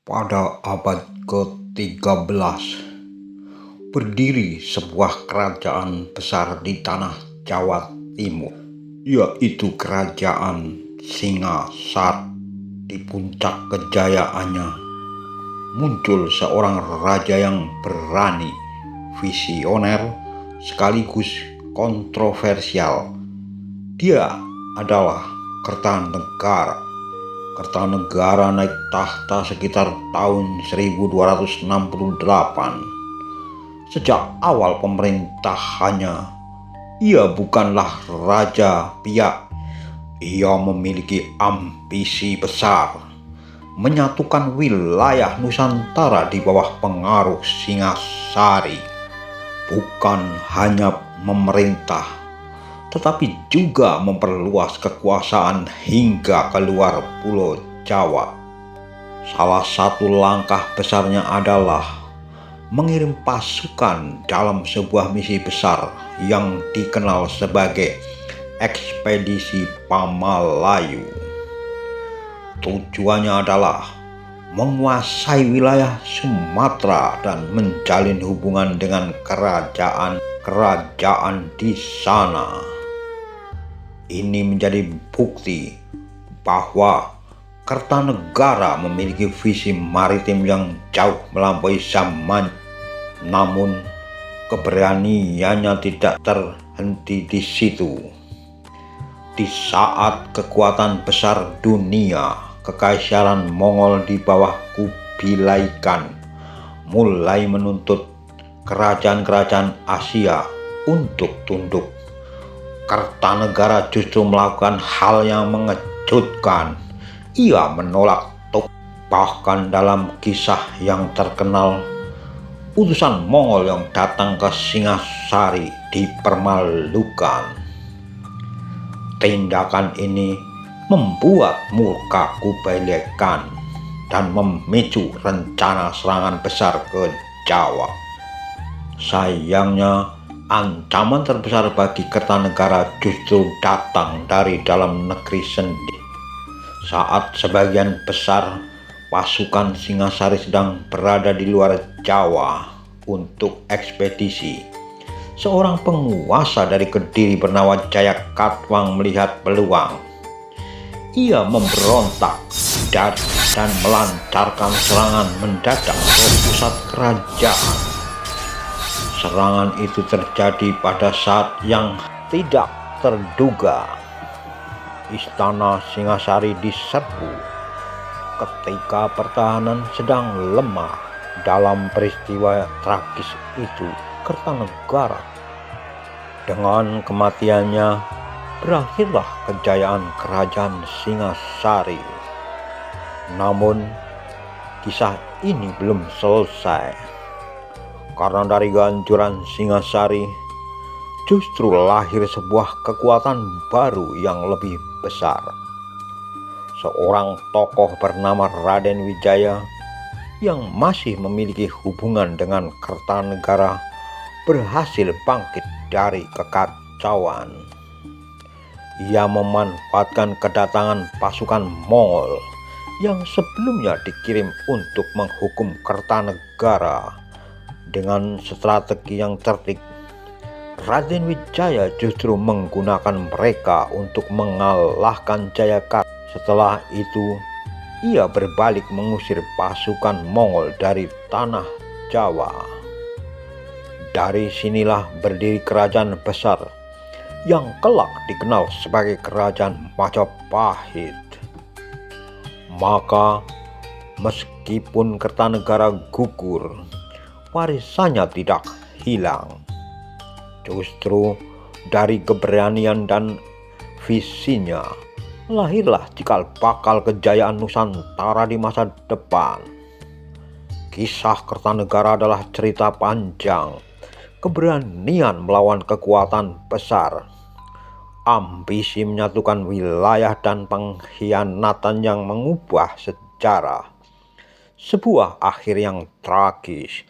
Pada abad ke-13, berdiri sebuah kerajaan besar di tanah Jawa Timur, yaitu Kerajaan Singasari. Di puncak kejayaannya muncul seorang raja yang berani, visioner, sekaligus kontroversial. Dia adalah Kertanegara. Kertanegara naik tahta sekitar tahun 1268. Sejak awal pemerintahannya, ia bukanlah raja piak. Ia memiliki ambisi besar, menyatukan wilayah Nusantara di bawah pengaruh Singasari. Bukan hanya memerintah, tetapi juga memperluas kekuasaan hingga keluar Pulau Jawa. Salah satu langkah besarnya adalah mengirim pasukan dalam sebuah misi besar yang dikenal sebagai Ekspedisi Pamalayu. Tujuannya adalah menguasai wilayah Sumatera dan menjalin hubungan dengan kerajaan-kerajaan di sana. Ini menjadi bukti bahwa Kertanegara memiliki visi maritim yang jauh melampaui zaman. Namun, keberaniannya tidak terhenti di situ. Di saat kekuatan besar dunia, Kekaisaran Mongol di bawah Kubilai Khan mulai menuntut kerajaan-kerajaan Asia untuk tunduk, Kertanegara justru melakukan hal yang mengejutkan. Ia menolak bahkan dalam kisah yang terkenal, utusan Mongol yang datang ke Singasari dipermalukan. Tindakan ini membuat murka Kubilai Khan dan memicu rencana serangan besar ke Jawa. Sayangnya, ancaman terbesar bagi Kertanegara justru datang dari dalam negeri sendiri. Saat sebagian besar pasukan Singasari sedang berada di luar Jawa untuk ekspedisi, seorang penguasa dari Kediri bernama Jayakatwang melihat peluang. Ia memberontak dan melancarkan serangan mendadak ke pusat kerajaan. Serangan itu terjadi pada saat yang tidak terduga. Istana Singasari diserbu ketika pertahanan sedang lemah. Dalam peristiwa tragis itu, Kertanegara dengan kematiannya berakhirlah kejayaan kerajaan Singasari. Namun, kisah ini belum selesai, karena dari kehancuran Singasari justru lahir sebuah kekuatan baru yang lebih besar. Seorang tokoh bernama Raden Wijaya yang masih memiliki hubungan dengan Kertanegara berhasil bangkit dari kekacauan. Ia memanfaatkan kedatangan pasukan Mongol yang sebelumnya dikirim untuk menghukum Kertanegara. Dengan strategi yang cerdik, Raden Wijaya justru menggunakan mereka untuk mengalahkan Jayakatwang. Setelah itu, ia berbalik mengusir pasukan Mongol dari tanah Jawa. Dari sinilah berdiri kerajaan besar yang kelak dikenal sebagai Kerajaan Majapahit. Maka, meskipun Kertanegara gugur, warisannya tidak hilang. Justru dari keberanian dan visinya lahirlah cikal bakal kejayaan Nusantara di masa depan. Kisah Kertanegara adalah cerita panjang keberanian melawan kekuatan besar, ambisi menyatukan wilayah, dan pengkhianatan yang mengubah sejarah. Sebuah akhir yang tragis,